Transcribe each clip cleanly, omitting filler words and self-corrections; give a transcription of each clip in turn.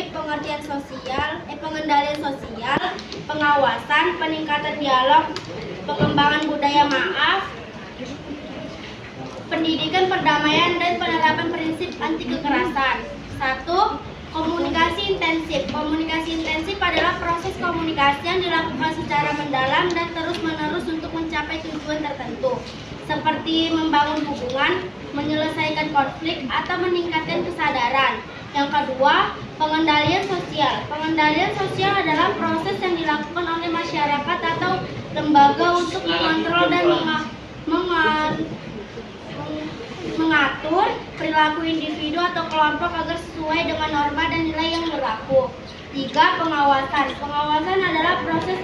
intensif, pengendalian sosial, pengawasan, peningkatan dialog, pengembangan budaya maaf, pendidikan perdamaian dan penerapan prinsip anti kekerasan. 1. Komunikasi intensif. Komunikasi intensif adalah proses komunikasi yang dilakukan secara mendalam dan terus-menerus untuk mencapai tujuan tertentu, seperti membangun hubungan, menyelesaikan konflik, atau meningkatkan kesadaran. Yang kedua, pengendalian sosial. Pengendalian sosial adalah proses yang dilakukan oleh masyarakat atau lembaga untuk mengontrol dan mengatur perilaku individu atau kelompok agar sesuai dengan norma dan nilai yang berlaku. 3. Pengawasan. Pengawasan adalah proses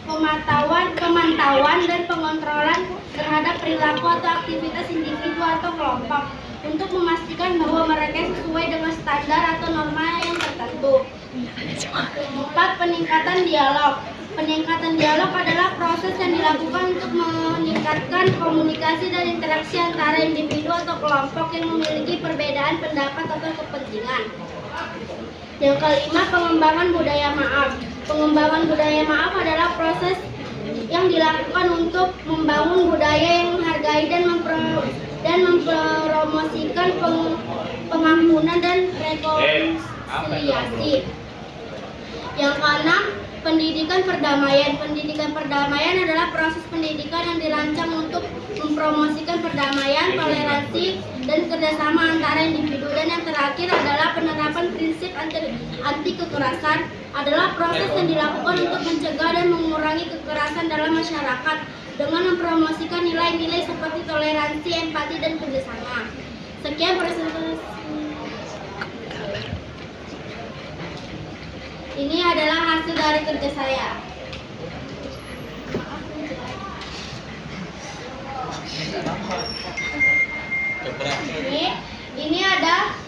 pemantauan dan pengontrolan terhadap perilaku atau aktivitas individu atau kelompok untuk memastikan bahwa mereka sesuai dengan standar atau norma yang tertentu. 4. Peningkatan dialog. Peningkatan dialog adalah proses yang dilakukan untuk meningkatkan komunikasi dan interaksi antara individu atau kelompok yang memiliki perbedaan pendapat atau kepentingan. Yang kelima, pengembangan budaya maaf. Pengembangan budaya maaf adalah proses yang dilakukan untuk membangun budaya yang menghargai dan mempromosikan pengampunan dan rekonsiliasi. Yang keenam, pendidikan perdamaian. Pendidikan perdamaian adalah proses pendidikan yang dirancang untuk mempromosikan perdamaian, toleransi, dan kerjasama antara individu. Dan yang terakhir adalah penerapan prinsip anti kekerasan, adalah proses yang dilakukan untuk mencegah dan mengurangi kekerasan dalam masyarakat dengan mempromosikan nilai-nilai seperti toleransi, empati, dan kerjasama. Sekian presentasi. Ini adalah hasil dari kerja saya. Ini ada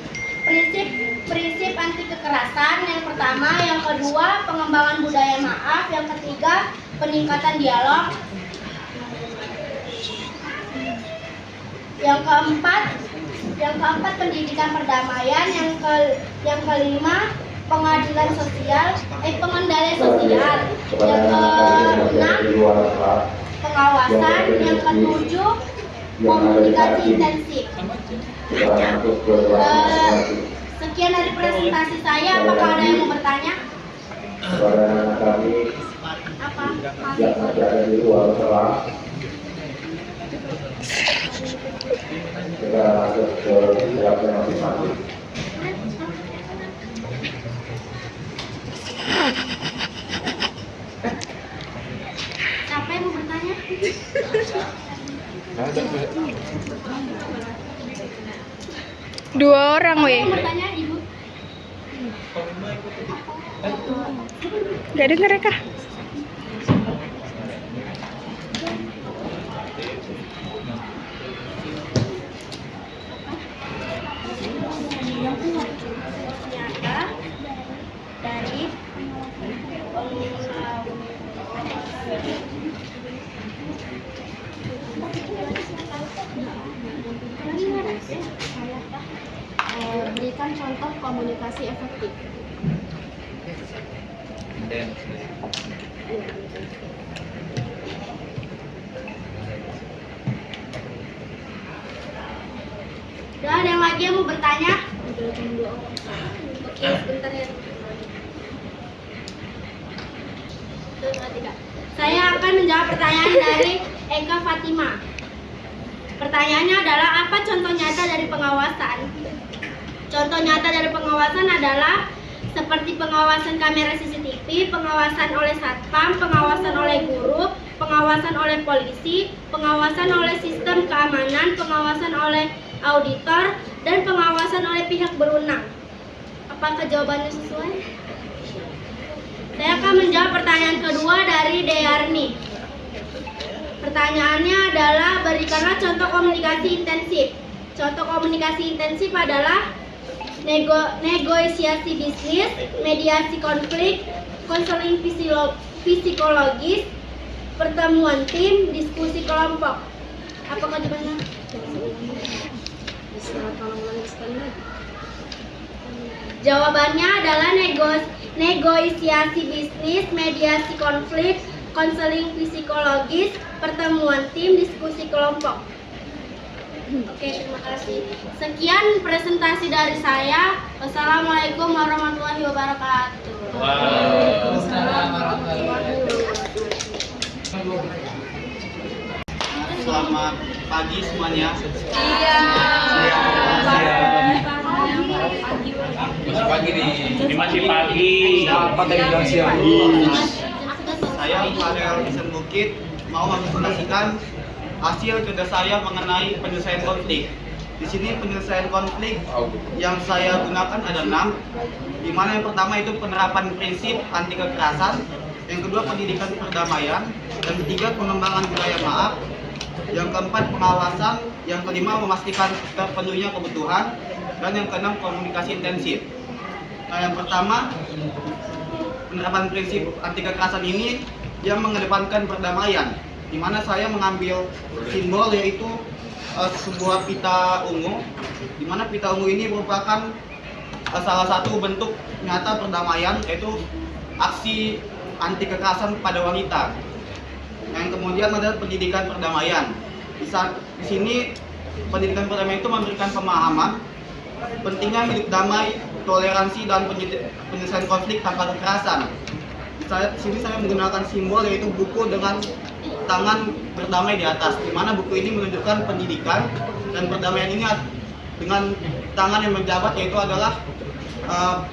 prinsip anti kekerasan yang pertama, yang kedua pengembangan budaya maaf, yang ketiga peningkatan dialog, yang keempat pendidikan perdamaian, yang kelima pengendalian sosial, yang keenam pengawasan, yang ketujuh komunikasi intensif. Sekian dari presentasi saya. Apakah ada yang mau bertanya? Apa? Yang ada di luar kelas. Kita masuk ke siapnya masing-masing. Siapa yang mau bertanya? Dua orang, weh. Mau bertanya, Ibu? Gak denger ya, Kak? Ternyata dari berikan contoh komunikasi efektif. Udah, ada yang lagi yang mau bertanya? Oke, sebentar ya. Saya akan menjawab pertanyaan dari Eka Fatima. Pertanyaannya adalah, apa contoh nyata dari pengawasan? Contoh nyata dari pengawasan adalah seperti pengawasan kamera CCTV, pengawasan oleh satpam, pengawasan oleh guru, pengawasan oleh polisi, pengawasan oleh sistem keamanan, pengawasan oleh auditor, dan pengawasan oleh pihak berwenang. Apakah jawabannya sesuai? Saya akan menjawab pertanyaan kedua dari Deyarni. Pertanyaannya adalah, berikanlah contoh komunikasi intensif. Contoh komunikasi intensif adalah negosiasi bisnis, mediasi konflik, konseling psikologis, pertemuan tim, diskusi kelompok. Apakah jawabannya? Bisa tolong lanjutkan lagi. Jawabannya adalah negosiasi bisnis, mediasi konflik, konseling psikologis, pertemuan tim, diskusi kelompok. Oke, terima kasih. Sekian presentasi dari saya. Wassalamualaikum warahmatullahi wabarakatuh. Waalaikumsalam warahmatullahi Selamat pagi semuanya. Masih pagi nih. Ini masih pagi. Apa tadi bilang siang? Saya Fadel Hasan Bukit mau mempresentasikan hasil kerja saya mengenai penyelesaian konflik. Di sini penyelesaian konflik yang saya gunakan ada 6, di mana yang pertama itu penerapan prinsip anti kekerasan, yang kedua pendidikan perdamaian, yang ketiga pengembangan budaya maaf, yang keempat pengawasan, yang kelima memastikan terpenuhinya kebutuhan, dan yang keenam komunikasi intensif. Nah, yang pertama penerapan prinsip anti kekerasan ini yang mengedepankan perdamaian, di mana saya mengambil simbol yaitu sebuah pita ungu, di mana pita ungu ini merupakan salah satu bentuk nyata perdamaian, yaitu aksi anti kekerasan pada wanita. Yang kemudian adalah pendidikan perdamaian. Di sini pendidikan perdamaian itu memberikan pemahaman pentingnya hidup damai, toleransi, dan penyelesaian konflik tanpa kekerasan. Di sini saya menggunakan simbol yaitu buku dengan tangan berdamai di atas, di mana buku ini menunjukkan pendidikan dan perdamaian ini dengan tangan yang menjabat, yaitu adalah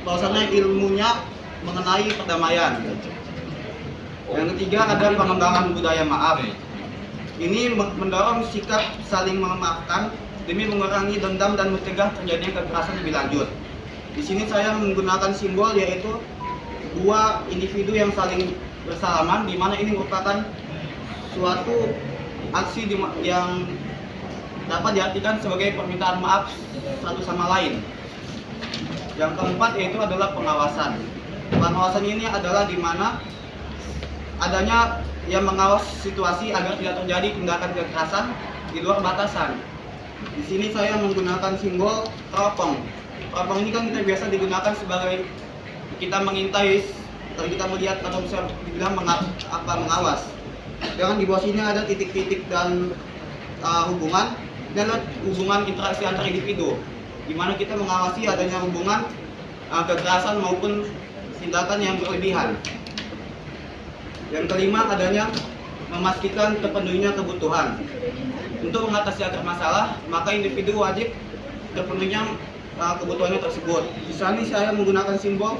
bahwasannya ilmunya mengenai perdamaian. Yang ketiga ada pengembangan budaya maaf. Ini mendorong sikap saling memaafkan demi mengurangi dendam dan mencegah terjadinya kekerasan lebih lanjut. Di sini saya menggunakan simbol yaitu dua individu yang saling bersalaman, di mana ini merupakan suatu aksi yang dapat diartikan sebagai permintaan maaf satu sama lain. Yang keempat yaitu adalah pengawasan. Pengawasan ini adalah di mana adanya yang mengawas situasi agar tidak terjadi tindakan kekerasan di luar batasan. Di sini saya menggunakan simbol teropong. Teropong ini kan kita biasa digunakan sebagai kita mengintai, kalau kita melihat atau bisa dibilang mengawas. Dengan di bawah sini ada titik-titik dan hubungan, dan hubungan interaksi antar individu, di mana kita mengawasi adanya hubungan kekerasan maupun tindakan yang berlebihan. Yang kelima adanya memastikan terpenuhinya kebutuhan. Untuk mengatasi akar masalah, maka individu wajib terpenuhinya kebutuhannya tersebut. Di sini saya menggunakan simbol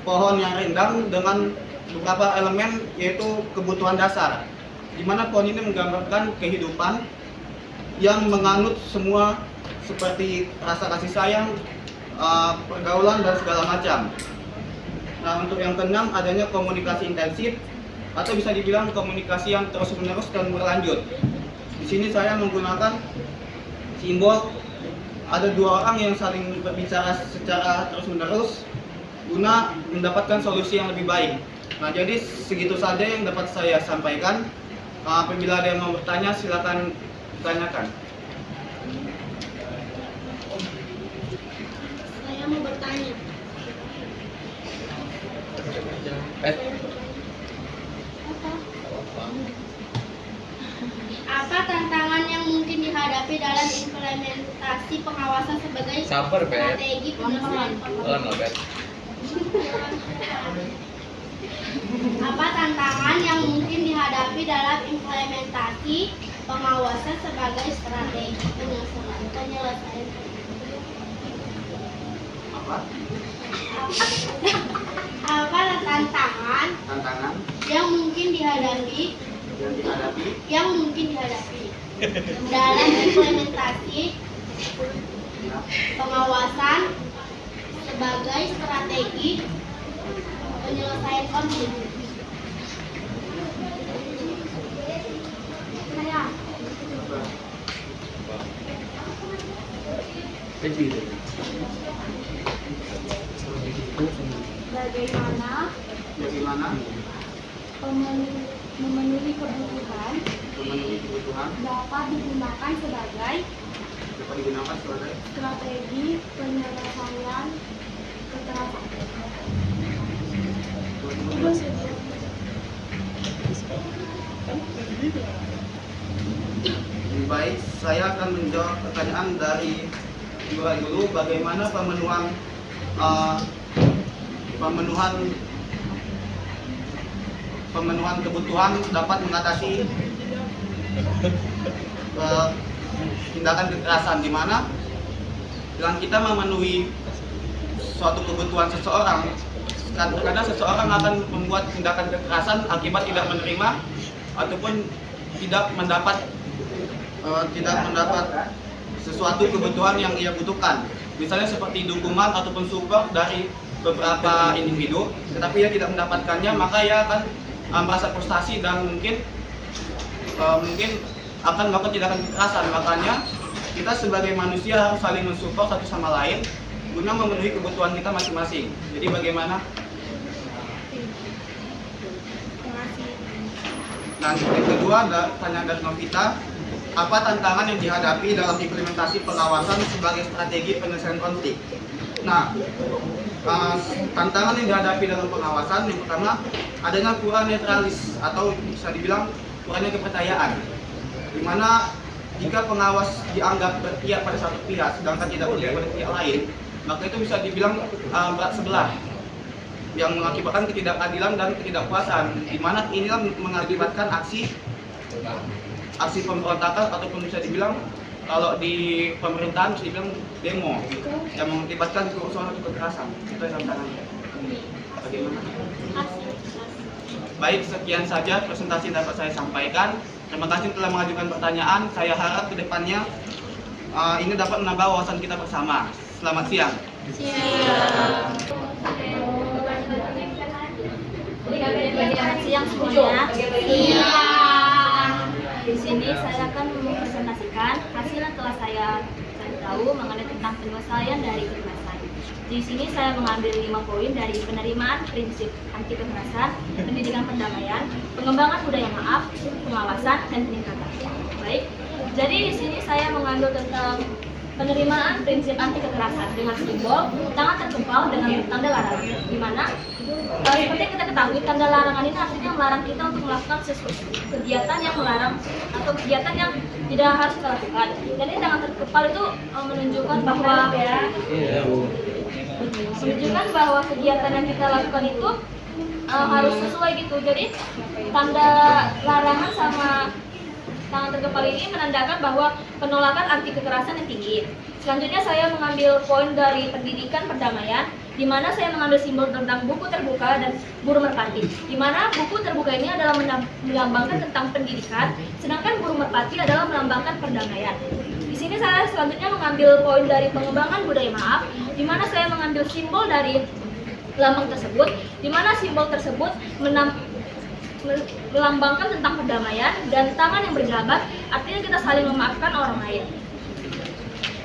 pohon yang rindang dengan beberapa elemen yaitu kebutuhan dasar, di mana pohon ini menggambarkan kehidupan yang menganut semua seperti rasa kasih sayang, pergaulan, dan segala macam. Nah, untuk yang keenam adanya komunikasi intensif atau bisa dibilang komunikasi yang terus-menerus dan berlanjut. Di sini saya menggunakan simbol ada dua orang yang saling berbicara secara terus-menerus guna mendapatkan solusi yang lebih baik. Nah, jadi segitu saja yang dapat saya sampaikan. Apabila ada yang mau bertanya, silakan tanyakan. Saya mau bertanya. Apa tantangan yang mungkin dihadapi dalam implementasi pengawasan sebagai strategi penyelesaian konflik? Apa tantangan yang mungkin dihadapi dalam implementasi pengawasan sebagai strategi penyelesaian? Apa tantangan yang mungkin dihadapi dalam implementasi pengawasan sebagai strategi penyelesaian konflik? Bagaimana memenuhi kebutuhan dapat digunakan sebagai strategi penyelesaian kekerasan. Lebih baik saya akan menjawab pertanyaan dari Yura dulu, bagaimana pemenuhan kebutuhan dapat mengatasi tindakan kekerasan, di mana dengan kita memenuhi suatu kebutuhan seseorang, kadang seseorang akan membuat tindakan kekerasan akibat tidak menerima ataupun tidak mendapat sesuatu kebutuhan yang ia butuhkan, misalnya seperti dukungan ataupun support dari beberapa individu, tetapi ia tidak mendapatkannya, maka ia akan merasa frustasi dan mungkin akan melakukan tindakan kekerasan. Makanya kita sebagai manusia harus saling mensupport satu sama lain guna memenuhi kebutuhan kita masing-masing. Jadi bagaimana? Dan yang kedua, tanya dari Novita, apa tantangan yang dihadapi dalam implementasi pengawasan sebagai strategi penyelesaian konflik? Nah, tantangan yang dihadapi dalam pengawasan, yang pertama adanya kurang netralis atau bisa dibilang kurangnya kepercayaan, di mana jika pengawas dianggap berpihak pada satu pihak sedangkan tidak berpihak pada pihak lain, maka itu bisa dibilang berat sebelah yang mengakibatkan ketidakadilan dan ketidakpuasan, di mana inilah mengakibatkan aksi pemberontakan ataupun bisa dibilang kalau di pemerintahan bisa dibilang demo yang mengakibatkan kerusuhan atau kekerasan. Itu yang tantangannya. Bagaimana? Baik, sekian saja presentasi yang dapat saya sampaikan. Terima kasih telah mengajukan pertanyaan. Saya harap ke depannya ini dapat menambah wawasan kita bersama. Selamat siang. Selamat siang semuanya. Di sini saya akan mempresentasikan hasil yang telah saya cari tahu mengenai tentang penyelesaian dari kekerasan. Di sini saya mengambil 5 poin dari penerimaan prinsip anti kekerasan, pendidikan perdamaian, pengembangan budaya maaf, pengawasan, dan peningkatan. Baik, jadi di sini saya mengambil tentang penerimaan prinsip anti kekerasan dengan simbol tangan terkepal dengan tanda larangan, di mana seperti yang kita ketahui, tanda larangan ini artinya melarang kita untuk melakukan sesuatu kegiatan yang melarang atau kegiatan yang tidak harus kita lakukan. Dan ini tangan terkepal itu menunjukkan bahwa kegiatan yang kita lakukan itu harus sesuai gitu. Jadi tanda larangan sama tangan terkepal ini menandakan bahwa penolakan anti kekerasan yang tinggi. Selanjutnya saya mengambil poin dari pendidikan perdamaian, di mana saya mengambil simbol tentang buku terbuka dan burung merpati. Di mana buku terbuka ini adalah melambangkan tentang pendidikan, sedangkan burung merpati adalah melambangkan perdamaian. Di sini saya selanjutnya mengambil poin dari pengembangan budaya maaf, di mana saya mengambil simbol dari lambang tersebut, di mana simbol tersebut melambangkan tentang perdamaian dan tangan yang berjabat, artinya kita saling memaafkan orang lain.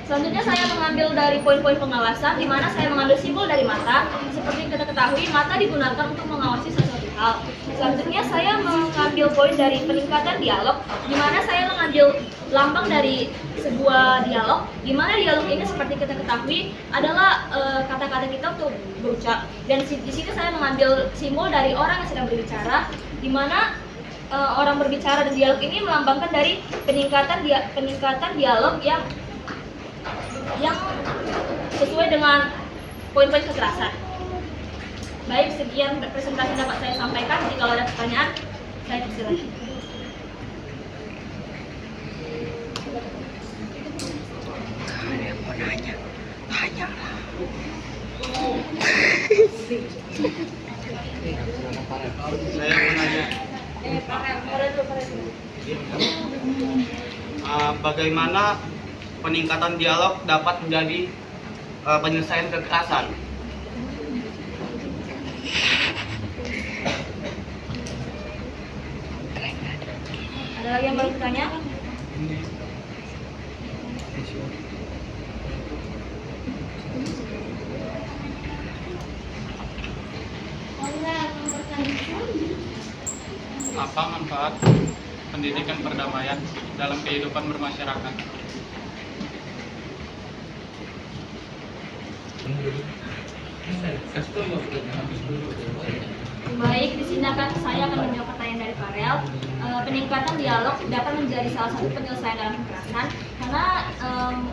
Selanjutnya saya mengambil dari poin-poin pengawasan, di mana saya mengambil simbol dari mata. Seperti kita ketahui, mata digunakan untuk mengawasi sesuatu hal. Selanjutnya saya mengambil poin dari peningkatan dialog, di mana saya mengambil lambang dari sebuah dialog, di mana dialog ini seperti kita ketahui adalah kata-kata kita untuk berucap. Dan di sini saya mengambil simbol dari orang yang sedang berbicara, di mana orang berbicara dan dialog ini melambangkan dari peningkatan dialog yang sesuai dengan poin-poin kekerasan. Baik, sekian presentasi dapat saya sampaikan. Jadi kalau ada pertanyaan, saya persilakan. Saya mau nanya, bagaimana peningkatan dialog dapat menjadi penyelesaian kekerasan? Ada lagi yang baru bertanya? Apa manfaat pendidikan perdamaian dalam kehidupan bermasyarakat? Baik, di sini saya akan menjawab pertanyaan dari Farel. Peningkatan dialog dapat menjadi salah satu penyelesaian dalam kekerasan karena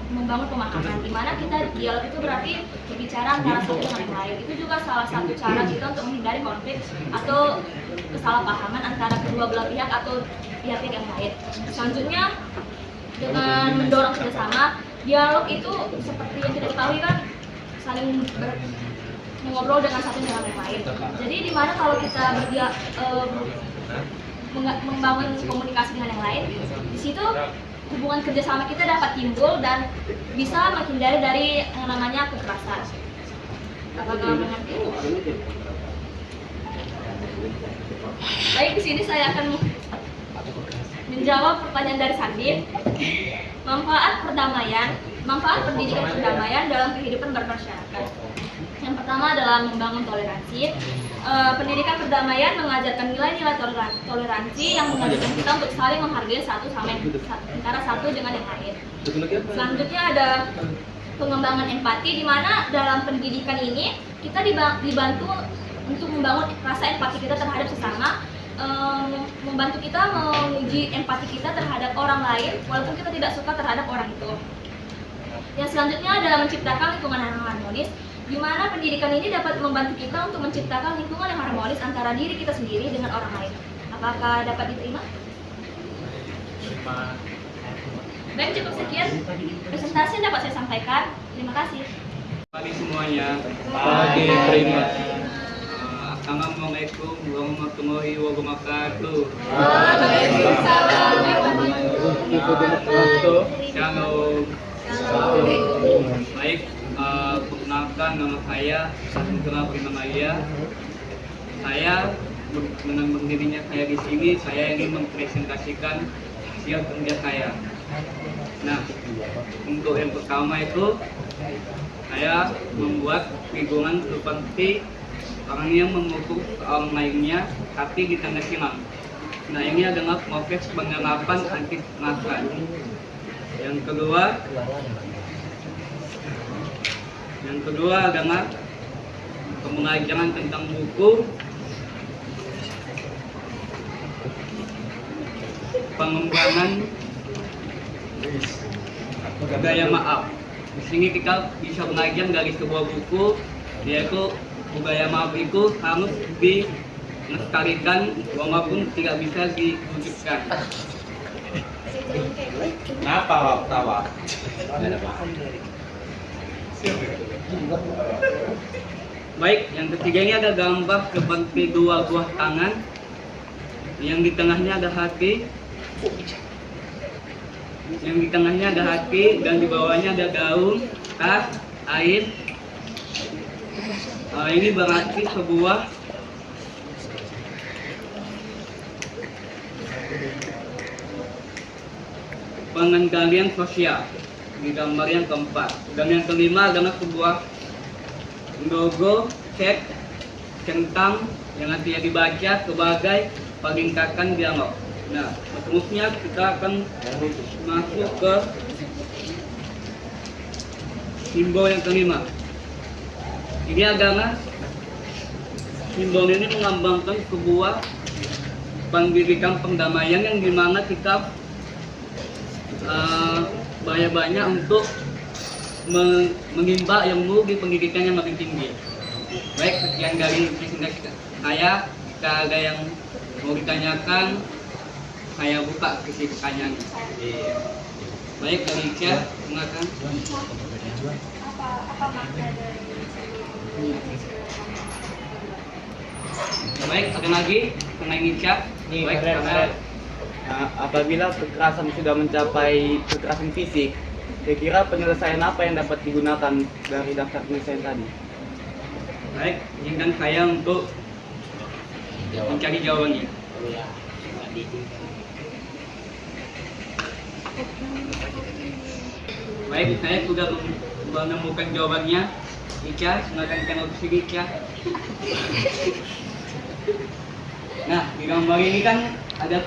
membangun pemahaman. Di mana kita dialog itu berarti berbicara antara satu dengan yang lain. Itu juga salah satu cara kita untuk menghindari konflik atau kesalahpahaman antara kedua belah pihak atau pihak yang lain. Selanjutnya, dengan mendorong kerjasama, dialog itu seperti yang kita ketahui kan saling mengobrol dengan satu dengan yang lain. Jadi di mana kalau kita membangun komunikasi dengan yang lain, di situ hubungan kerjasama kita dapat timbul dan bisa menghindari dari yang namanya kekerasan. Apakah mengerti? Baik, di sini saya akan menjawab pertanyaan dari Sandi. Manfaat pendidikan perdamaian dalam kehidupan bermasyarakat. Yang pertama adalah membangun toleransi. Pendidikan perdamaian mengajarkan nilai-nilai toleransi yang mengajarkan kita untuk saling menghargai antara satu dengan yang lain. Selanjutnya ada pengembangan empati, di mana dalam pendidikan ini kita dibantu untuk membangun rasa empati kita terhadap sesama, membantu kita menguji empati kita terhadap orang lain walaupun kita tidak suka terhadap orang itu. Yang selanjutnya adalah menciptakan lingkungan yang harmonis, di mana pendidikan ini dapat membantu kita untuk menciptakan lingkungan yang harmonis antara diri kita sendiri dengan orang lain. Apakah dapat diterima? Baik, cukup sekian presentasi yang dapat saya sampaikan. Terima kasih. Pagi semuanya. Pagi, terima. Assalamualaikum warahmatullahi wabarakatuh. Waalaikumsalam. Shalom. Baik, perkenalkan nama saya Sanugra Primamaya. Saya dengan berdirinya saya di sini, saya ingin mempresentasikan hasil kerja saya. Nah, untuk yang pertama itu saya membuat figuran seperti orang yang memukul orang lainnya tapi di tengah silang. Nah, ini adalah proses penerapan anti kekerasan. Yang kedua adalah pengajaran tentang buku, pengembangan budaya maaf. Di sini kita bisa belajar dari sebuah buku, yaitu budaya maaf itu harus dilestarikan walaupun tidak bisa diwujudkan. Kenapa tawa? Baik, yang ketiga ini ada gambar seperti dua buah tangan, yang di tengahnya ada hati, dan di bawahnya ada daun, tas, air. Ini berarti sebuah pengendalian sosial di gambar yang keempat. Dan yang kelima adalah sebuah logo cek centang yang nantinya dibaca sebagai peningkatan dialog. Nah, seterusnya kita akan masuk ke simbol yang kelima. Ini adalah simbol ini melambangkan sebuah pendidikan perdamaian yang dimana kita banyak untuk menimba ilmu di pendidikan yang lebih tinggi. Baik, sekian dari presentasi saya. Jika ada yang mau ditanyakan, saya buka sesi pertanyaan. Baik, dari Ica, silakan. Apa makna dari Baik, ada lagi tentang Ica. Baik, karena Apabila kekerasan sudah mencapai kekerasan fisik, kira-kira penyelesaian apa yang dapat digunakan dari daftar penyelesaian tadi? baik, izinkan saya untuk mencari jawabannya. Baik, saya sudah menemukan jawabannya. Ica, silakan channel sini, Ica. Nah, di gambar ini kan ada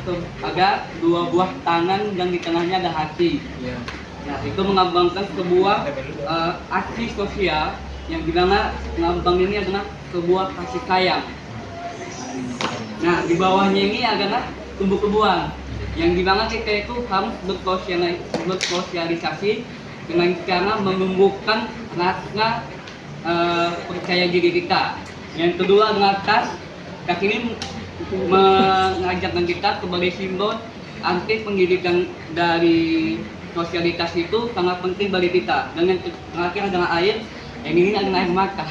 dua buah tangan yang di tengahnya ada hati. Nah, itu melambangkan sebuah aksi sosial yang dimana lambang ini adalah sebuah kasih sayang. Nah, di bawahnya ini adalah tumbuh-tumbuhan yang dimana kita itu harus bersosialisasi dengan cara menumbuhkan rasa percaya diri kita. Yang kedua adalah tas. Tas ini mengajarkan kita sebagai simbol arti pendidikan dari sosialitas itu sangat penting bagi kita. Dan yang terakhir adalah air. Yang ini adalah air mata.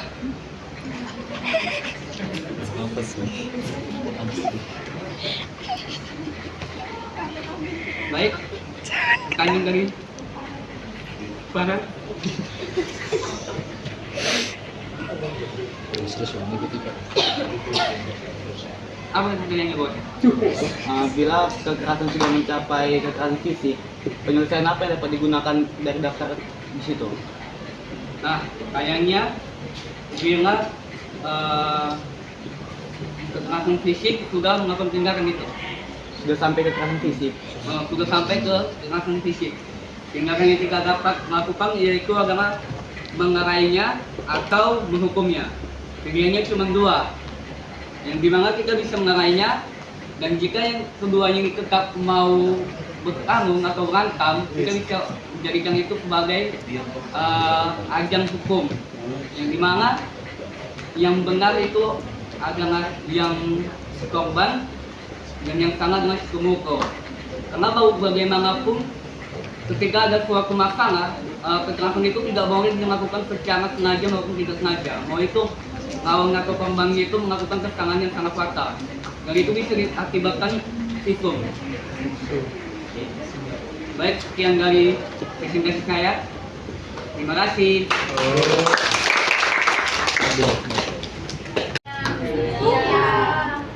Baik, pertanyaan dari Farah. Apa pertanyaannya, Bos? Bila kekerasan sudah mencapai kekerasan fisik, penyelesaian apa yang dapat digunakan dari daftar di situ? Nah, kayaknya bila kekerasan fisik sudah melakukan tindakan itu, Sudah sampai kekerasan fisik. sudah sampai ke kekerasan fisik. Tindakan yang kita dapat lakukan yaitu adalah mengarainya atau menghukumnya. Pilihannya cuma dua, yang dimana kita bisa mengarainya, dan jika yang keduanya ini tetap mau bertanggung atau berantem, kita bisa menjadikan itu sebagai ajang hukum, yang dimana yang benar itu adalah yang korban dan yang salah adalah si pemukul. Karena bagaimanapun ketika ada suatu masalah, kekerasan itu tidak boleh dilakukan secara sengaja maupun tidak sengaja. Mau itu lawan atau korbannya itu melakukan kesalahan yang sangat fatal, dan itu bisa diakibatkan visum. Baik, sekian dari presentasi saya. Terima kasih.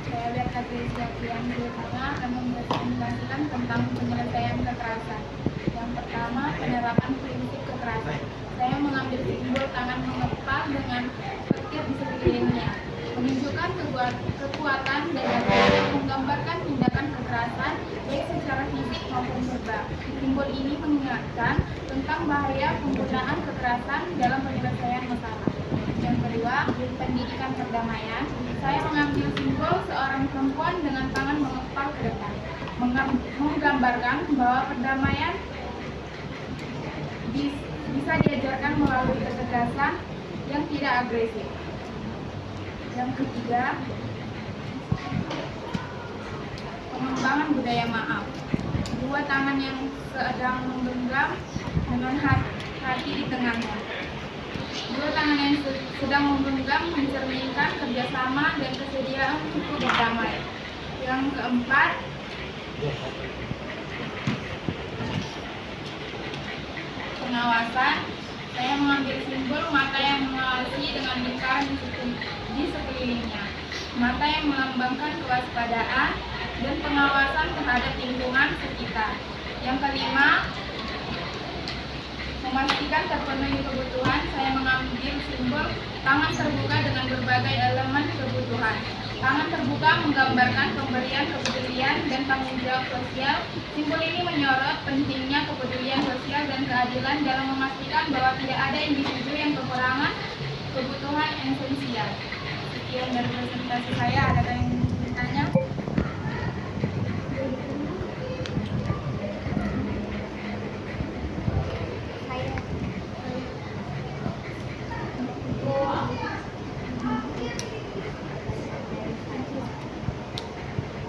Saya lihat kategori yang pertama akan mempresentasikan tentang penyelesaian kekerasan. Yang pertama, penerapan prinsip kekerasan. Saya mengambil simbol tangan mengepal dengan petir di sekelilingnya, menunjukkan kekuatan dan menggambarkan tindakan kekerasan baik secara fisik maupun verbal. Simbol ini mengingatkan tentang bahaya penggunaan kekerasan dalam penyelesaian masalah. Yang kedua, pendidikan perdamaian. Saya mengambil simbol seorang perempuan dengan tangan mengepal ke depan, menggambarkan bahwa perdamaian bisa diajarkan melalui ketegasan yang tidak agresif. Yang ketiga, pengembangan budaya maaf. Dua tangan yang sedang menggenggam dengan hati di tengahnya. Dua tangan yang sedang menggenggam mencerminkan kerjasama dan kesediaan untuk berdamai. Yang keempat, pengawasan. Saya mengambil simbol mata yang mengawasi dengan lingkaran di sekelilingnya. Mata yang melambangkan kewaspadaan dan pengawasan terhadap lingkungan sekitar. Yang kelima, memastikan terpenuhi kebutuhan. Saya mengambil simbol tangan terbuka dengan berbagai elemen kebutuhan. Tangan terbuka menggambarkan pemberian kepedulian dan tanggung jawab sosial. Simbol ini menyorot pentingnya kepedulian sosial dan keadilan dalam memastikan bahwa tidak ada individu yang kekurangan kebutuhan esensial. Sekian dari presentasi saya. Ada yang bertanya?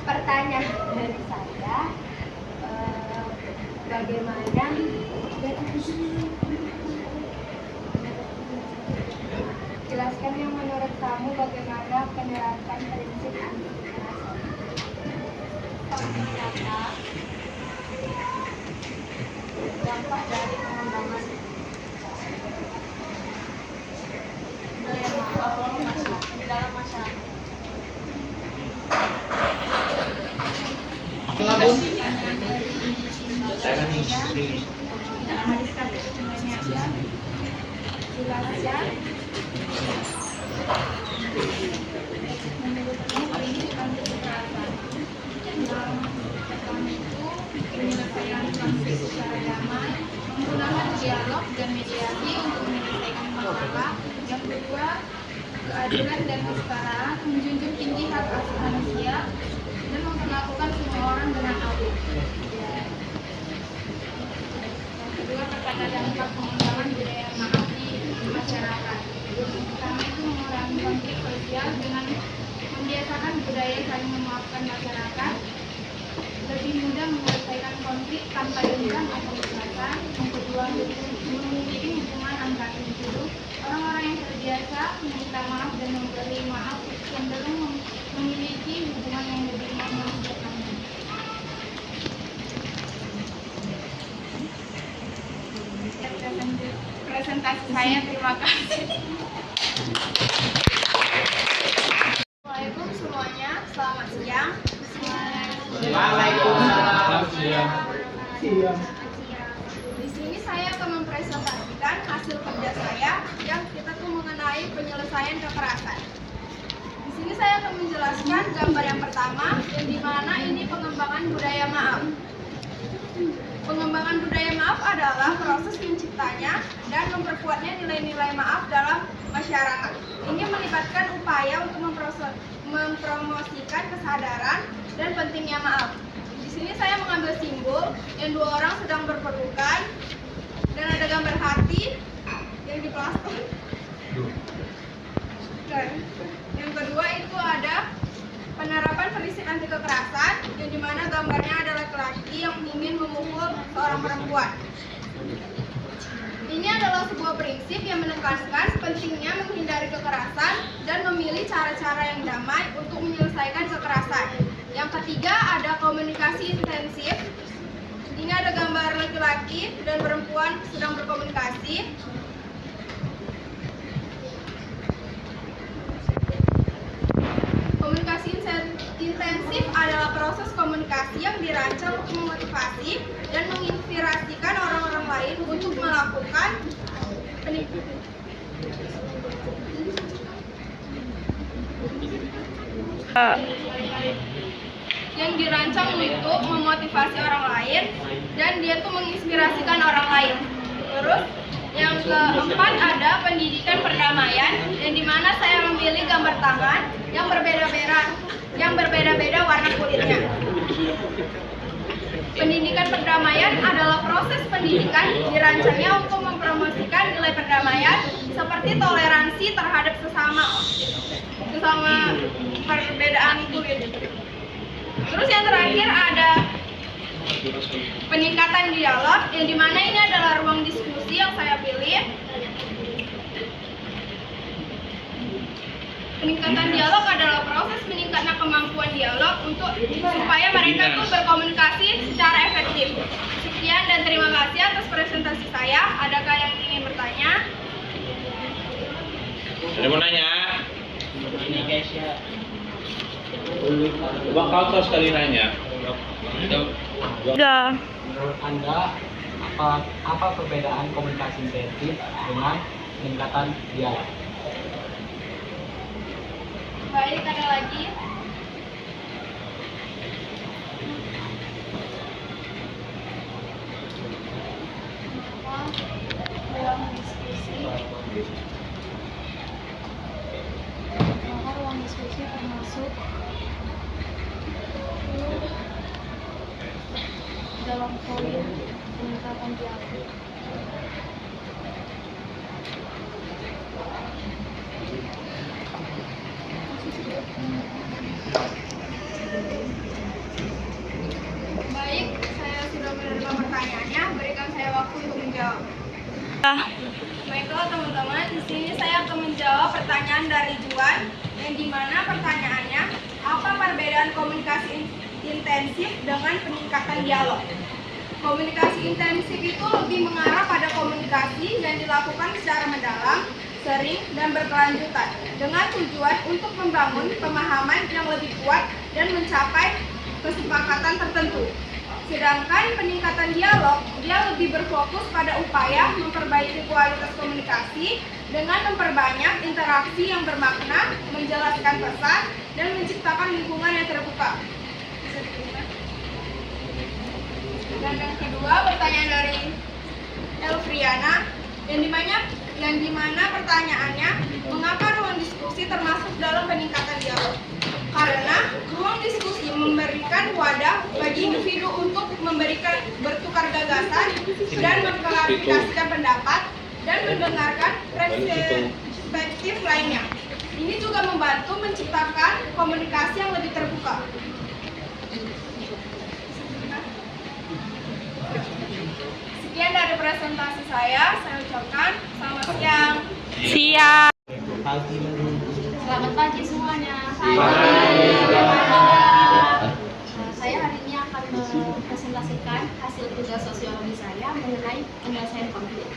Pertanyaan dari saya, bagaimana jelaskan yang menurut kamu bagaimana penerapan prinsip anti kekerasan? Kata dampak dari pengembangan budaya maaf di dalam masyarakat. Menggunakan dialog dan mediasi untuk menyelesaikan masalah Yang kedua, keadilan dan kesetaraan, menjunjung tinggi hak asasi manusia dan memperlakukan semua orang dengan adil. Yang kedua, terkait dampak pengembangan budaya maaf di masyarakat. Pertama itu mengurangi konflik sosial dengan membiasakan budaya saling memaafkan masyarakat, lebih mudah menyelesaikan konflik tanpa dendam atau kekerasan. Yang kedua, memiliki hubungan antar individu. Orang-orang yang terbiasa meminta maaf dan memberi maaf cenderung memiliki hubungan yang lebih nyaman bersama. Presentasi saya, terima kasih. Assalamualaikum semuanya, selamat siang. Di sini saya akan mempresentasikan hasil kerja saya yang kita tuh mengenai penyelesaian kekerasan. Di sini saya akan menjelaskan gambar yang pertama, yang dimana ini pengembangan budaya maaf. Pengembangan budaya maaf adalah proses menciptanya dan memperkuatnya nilai-nilai maaf dalam masyarakat. Ini melibatkan upaya untuk mempromosikan kesadaran dan pentingnya maaf. Di sini saya mengambil simbol yang dua orang sedang berpelukan dan ada gambar hati yang diplaster. Dan yang kedua itu ada penerapan prinsip anti kekerasan, yang dimana gambarnya ada laki-laki yang ingin memukul seorang perempuan. Ini adalah sebuah prinsip yang menekankan pentingnya menghindari kekerasan dan memilih cara-cara yang damai untuk menyelesaikan kekerasan. Yang ketiga ada komunikasi intensif. Ini ada gambar laki-laki dan perempuan sedang berkomunikasi. Komunikasi intensif adalah proses komunikasi yang dirancang untuk memotivasi dan menginspirasikan orang-orang lain untuk melakukan yang dirancang untuk memotivasi orang lain dan dia tuh menginspirasikan orang lain. Terus yang keempat ada pendidikan perdamaian, yang dimana saya memilih gambar tangan yang berbeda-beda warna kulitnya. Pendidikan perdamaian adalah proses pendidikan dirancangnya untuk mempromosikan nilai perdamaian seperti toleransi terhadap sesama perbedaan kulit. Terus yang terakhir ada peningkatan dialog, yang dimana ini adalah ruang diskusi yang saya pilih. Peningkatan dialog adalah proses meningkatnya kemampuan dialog supaya mereka itu berkomunikasi secara efektif. Sekian dan terima kasih atas presentasi saya. Adakah yang ingin bertanya? Ada mau nanya? Coba kau tahu sekali nanya. Menurut Anda, apa perbedaan komunikasi intensif dengan peningkatan dialog? Baik, ada lagi. Dalam diskusi, ruang diskusi termasuk dalam poin peningkatan dialog. Baik, saya sudah menerima pertanyaannya. Berikan saya waktu untuk menjawab. Baiklah teman-teman, di sini saya akan menjawab pertanyaan dari Juan, yang dimana pertanyaannya, apa perbedaan komunikasi intensif dengan peningkatan dialog? Komunikasi intensif itu lebih mengarah pada komunikasi yang dilakukan secara mendalam, sering, dan berkelanjutan dengan tujuan untuk membangun pemahaman yang lebih kuat dan mencapai kesepakatan tertentu. Sedangkan peningkatan dialog, dia lebih berfokus pada upaya memperbaiki kualitas komunikasi dengan memperbanyak interaksi yang bermakna, menjelaskan pesan, dan menciptakan lingkungan yang terbuka. Dan yang kedua, pertanyaan dari Elfriana, yang dimana pertanyaannya, mengapa ruang diskusi termasuk dalam peningkatan dialog? Karena ruang diskusi memberikan wadah bagi individu untuk bertukar gagasan dan mengklarifikasikan pendapat dan mendengarkan perspektif lainnya. Ini juga membantu menciptakan komunikasi yang lebih terbuka. Sekian dari presentasi saya ucapkan selamat siang. Siap. Selamat pagi semuanya. Saya hari ini akan mempresentasikan hasil tugas sosiologi saya mengenai penyelesaian konflik.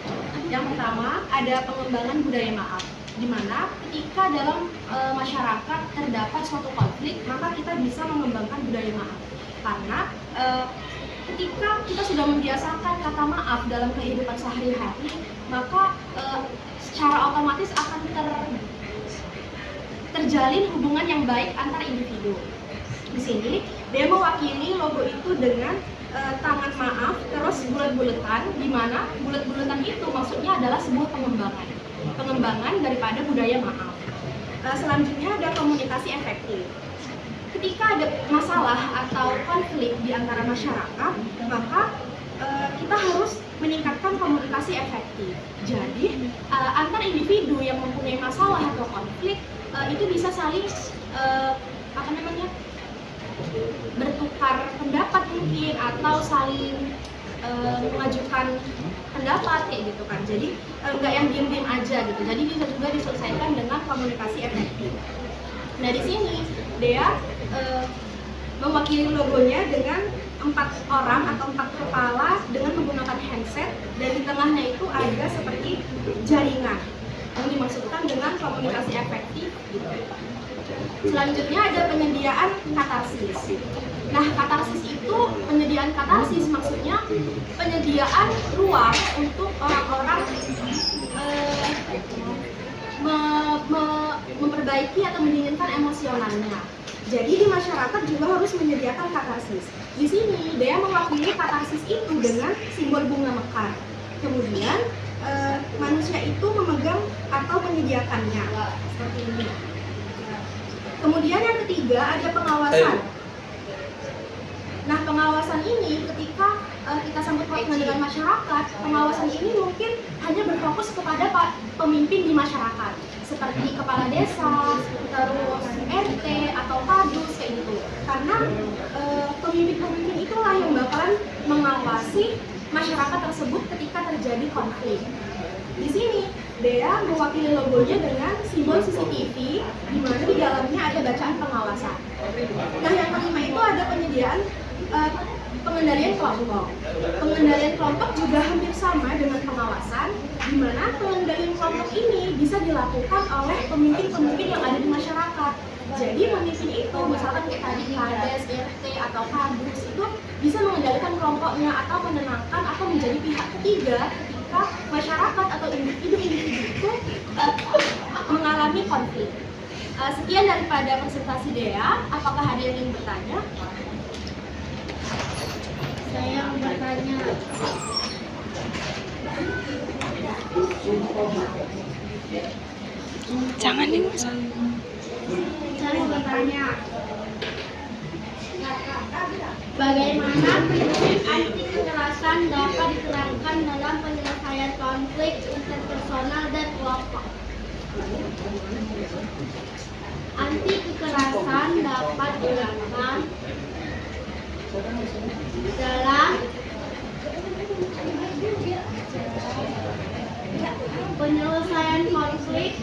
Yang pertama ada pengembangan budaya maaf, di mana ketika dalam masyarakat terdapat suatu konflik, maka kita bisa mengembangkan budaya maaf. Karena ketika kita sudah membiasakan kata maaf dalam kehidupan sehari-hari, maka secara otomatis akan terjalin hubungan yang baik antar individu. Di sini dia mewakili logo itu dengan tangan maaf terus bulat-bulatan, di mana bulat-bulatan itu maksudnya adalah sebuah pengembangan daripada budaya maaf. Selanjutnya ada komunikasi efektif. Ketika ada masalah atau konflik di antara masyarakat, maka kita harus meningkatkan komunikasi efektif. Jadi antar individu yang mempunyai masalah atau konflik itu bisa saling bertukar pendapat mungkin, atau saling mengajukan pendapat kayak gitu kan. Jadi nggak yang diem-diem aja gitu. Jadi bisa juga diselesaikan dengan komunikasi efektif. Nah di sini Dea mewakili logonya dengan 4 orang atau 4 kepala dengan menggunakan handset, dan di tengahnya itu ada seperti jaringan yang dimaksudkan dengan komunikasi efektif gitu. Selanjutnya ada penyediaan katarsis. Nah, katarsis itu penyediaan katarsis maksudnya penyediaan ruang untuk orang-orang memperbaiki atau mendinginkan emosionalnya. Jadi di masyarakat juga harus menyediakan katarsis. Di sini Dea mewakili katarsis itu dengan simbol bunga mekar. Kemudian manusia itu memegang atau menyediakannya seperti ini. Kemudian yang ketiga ada pengawasan. Nah, pengawasan ini ketika kita sambut pautnya dengan masyarakat, pengawasan ini mungkin hanya berfokus kepada pemimpin di masyarakat, seperti kepala desa, terus RT atau kadus kayak gitu. Karena pemimpin-pemimpin itulah yang bakalan mengawasi masyarakat tersebut ketika terjadi konflik. Di sini Dea mewakili logonya dengan simbol CCTV, di mana di dalamnya ada bacaan pengawasan. Nah, yang kelima itu ada penyediaan pengendalian kelompok. Pengendalian kelompok juga hampir sama dengan pengawasan, di mana pengendalian kelompok ini bisa dilakukan oleh pemimpin-pemimpin yang ada di masyarakat. Jadi pemimpin itu, misalkan kayak tadi kades, RT atau kadus, itu bisa mengendalikan kelompoknya atau menenangkan atau menjadi pihak ketiga ketika masyarakat atau individu-individu itu mengalami konflik. Sekian daripada presentasi Dea. Apakah ada yang ingin bertanya? Saya mau bertanya. Jangan dimasuk. Saya mau bertanya. Bagaimana prinsip anti kekerasan dapat diterapkan dalam penyelesaian konflik interpersonal dan kelompok? Anti kekerasan dapat diterapkan dalam penyelesaian konflik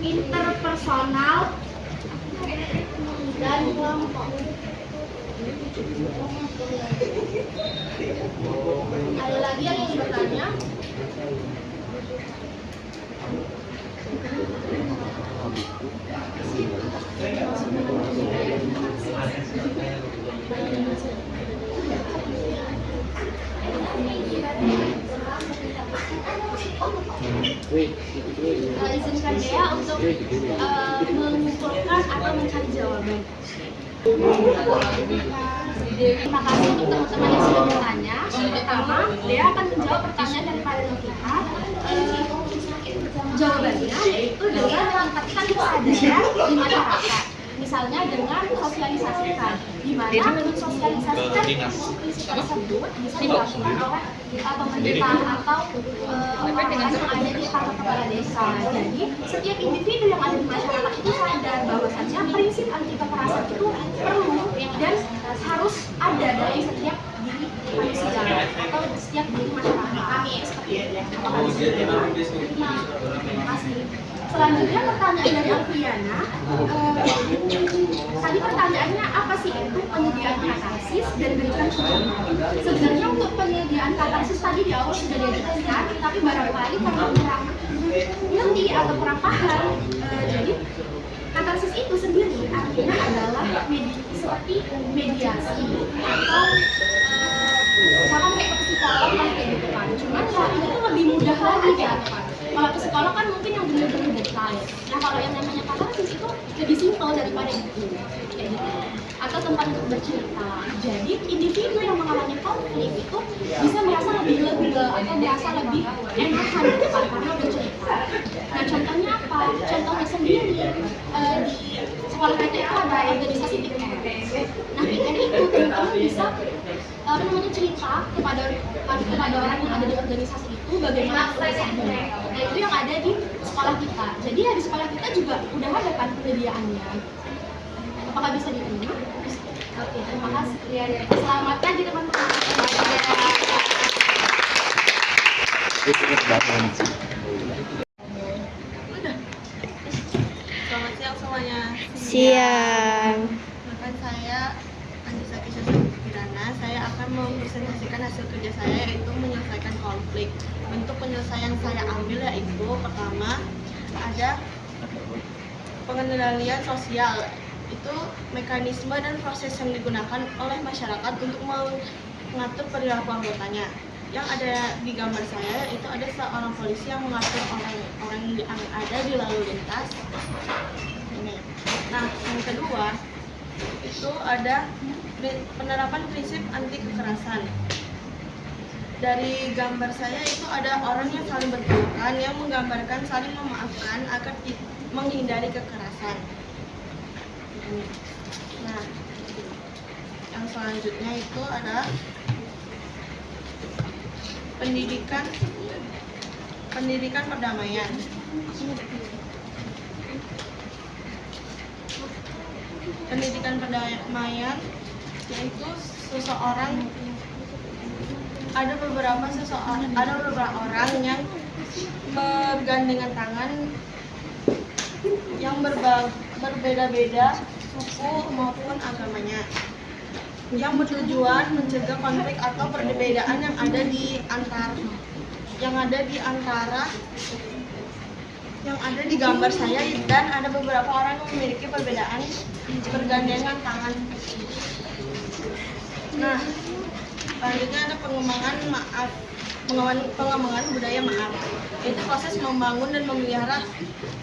interpersonal dan kelompok. Ada lagi yang ingin bertanya? Izinkan Dea untuk mengumpulkan atau mencari jawaban. Terima kasih untuk teman-teman yang sudah bertanya. Pertama, Dea akan menjawab pertanyaan dari panel kita. Jawabannya yaitu dengan meningkatkan kesadaran di masyarakat. Misalnya dengan sosialisasikan, di mana mensosialisasikan prinsip tersebut bisa dilakukan oleh pemerintah atau orang-orang yang ada di kantor kepala desa. Jadi setiap individu yang ada di masyarakat itu sadar bahwasannya prinsip anti kekerasan itu perlu dan harus ada dalam setiap diri manusia atau setiap diri masyarakat. Seperti itu. Terima kasih. Selanjutnya pertanyaan dari Alfiana. Tadi pertanyaannya apa sih itu penyediaan katarsis dan berikan contohnya? Sebenarnya untuk penyediaan katarsis tadi di awal sudah dijelaskan, tapi barangkali karena kurang ngerti atau kurang paham. Jadi katarsis itu sendiri artinya adalah seperti mediasi atau sama kayak ke psikolog kan kayak gitu kan. Cuman kalau ini tuh lebih mudah lagi kan. Kalau ke psikolog kan mungkin yang benar-benar detail. Nah kalau yang namanya katarsis itu lebih simpel daripada itu, kayak gitu. Atau tempat untuk bercerita. Jadi individu yang mengalami konflik itu bisa merasa lebih lega atau merasa lebih enakan gitu kan karena udah cerita. Nah contohnya apa? Contohnya sendiri di sekolah kita itu ada organisasi PKN. Nah PKN itu teman-teman bisa cerita kepada orang yang ada di organisasi itu bagaimana prosesnya. Nah itu yang ada di sekolah kita. Jadi ya di sekolah kita juga udah ada kan penyediaannya. Apakah bisa diterima? Oke, terima kasih. Selamat pagi teman-teman. Selamat siang semuanya. Siang. Bahkan saya Anissa Kisah Kirana. Saya akan mempresentasikan hasil kerja saya yaitu menyelesaikan konflik. Bentuk penyelesaian saya ambil yaitu pertama ada pengendalian sosial. Itu mekanisme dan proses yang digunakan oleh masyarakat untuk mengatur perilaku anggotanya. Yang ada di gambar saya itu ada seorang polisi yang mengatur orang-orang yang ada di lalu lintas. Ini. Nah, yang kedua itu ada penerapan prinsip anti kekerasan. Dari gambar saya itu ada orang yang saling berpelukan yang menggambarkan saling memaafkan agar menghindari kekerasan. Nah, yang selanjutnya itu ada pendidikan perdamaian. Pendidikan perdamaian yaitu ada beberapa orang yang bergandengan tangan yang berbeda-beda suku maupun agamanya, yang bertujuan mencegah konflik atau perbedaan yang ada di gambar saya, dan ada beberapa orang yang memiliki perbedaan bergandengan tangan. Nah, selanjutnya ada pengembangan budaya maaf. Itu proses membangun dan memelihara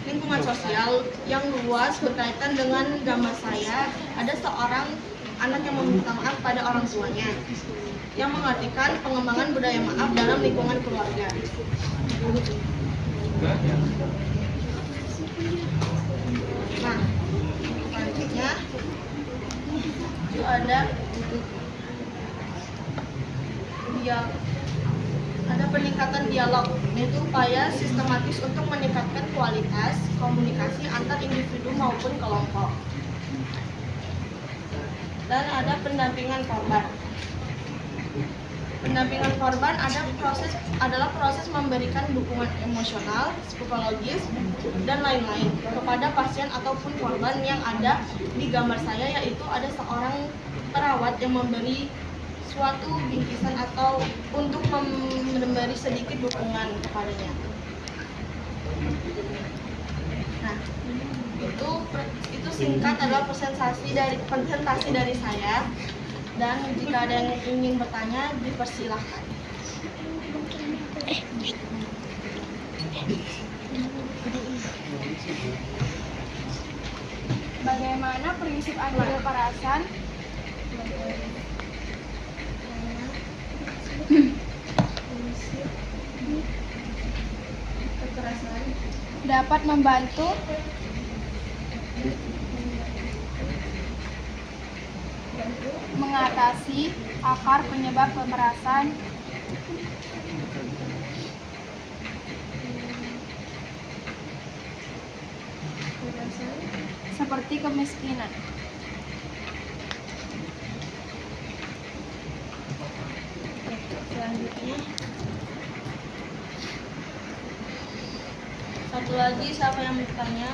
lingkungan sosial yang luas. Berkaitan dengan gambar saya, ada seorang anak yang meminta maaf pada orang tuanya, yang mengartikan pengembangan budaya maaf dalam lingkungan keluarga. Nah, selanjutnya itu ada peningkatan dialog, yaitu upaya sistematis untuk meningkatkan kualitas komunikasi antar individu maupun kelompok. Dan ada pendampingan korban. Pendampingan korban adalah proses memberikan dukungan emosional, psikologis, dan lain-lain kepada pasien ataupun korban yang ada di gambar saya, yaitu ada seorang perawat yang memberi suatu bingkisan atau untuk memberi sedikit dukungan kepadanya. Nah, itu singkat adalah presentasi dari saya. Dan jika ada yang ingin bertanya, dipersilahkan. Bagaimana prinsip anti kekerasan dapat membantu mengatasi akar penyebab kekerasan seperti kemiskinan. Selanjutnya, satu lagi, siapa yang bertanya?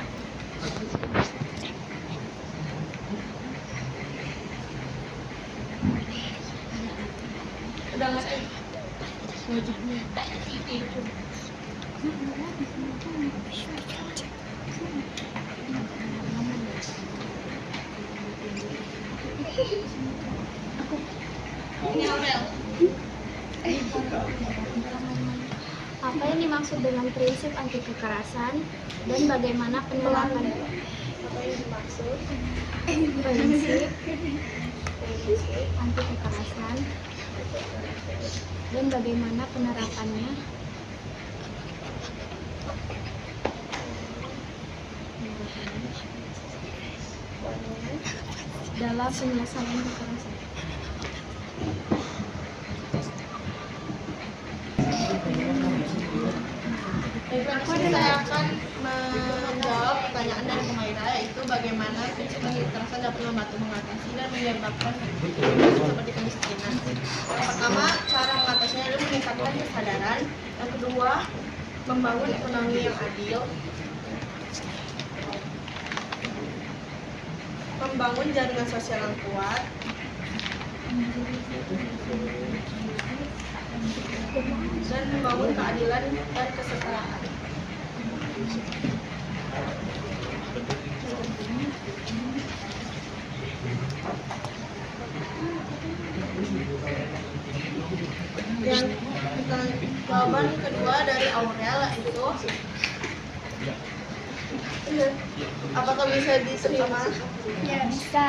Udah ngerti? Ini Aurel. Apa yang dimaksud dengan prinsip anti kekerasan dan bagaimana penerapan Apa yang dimaksud? prinsip anti kekerasan dan bagaimana penerapannya dalam penyelesaian kekerasan. Saya akan menjawab pertanyaan dari Humaira, yaitu bagaimana prinsip anti kekerasan dapat membantu mengatasi dan menyebabkan seperti kemiskinan. Yang pertama, cara mengatasinya adalah meningkatkan kesadaran. Yang kedua, membangun ekonomi yang adil, membangun jaringan sosial yang kuat, dan membangun keadilan dan kesetaraan. Yang jawaban kedua dari Aurel itu, apakah bisa diterima? Ya, bisa.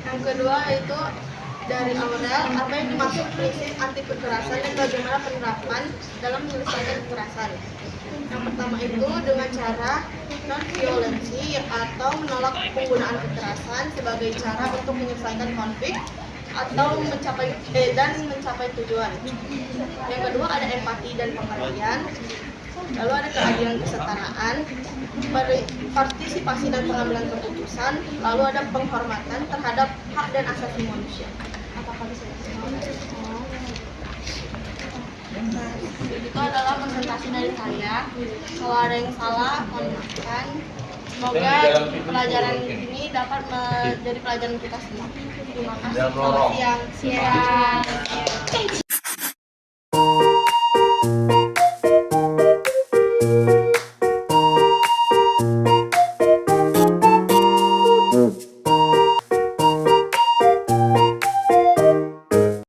Yang kedua itu dari Aurel, apa yang dimaksud prinsip anti kekerasan dan bagaimana penerapan dalam menyelesaikan kekerasan? Yang pertama itu dengan cara non-violensi atau menolak penggunaan kekerasan sebagai cara untuk menyelesaikan konflik atau mencapai tujuan. Yang kedua ada empati dan pengertian. Lalu ada keadilan kesetaraan, partisipasi dan pengambilan keputusan, lalu ada penghormatan terhadap hak dan asasi manusia. Apakah bisa Nah, itu adalah presentasi dari saya. Kalau ada yang salah, mohon maafkan. Semoga pelajaran ini dapat menjadi pelajaran kita semua. Terima kasih. Selamat siang.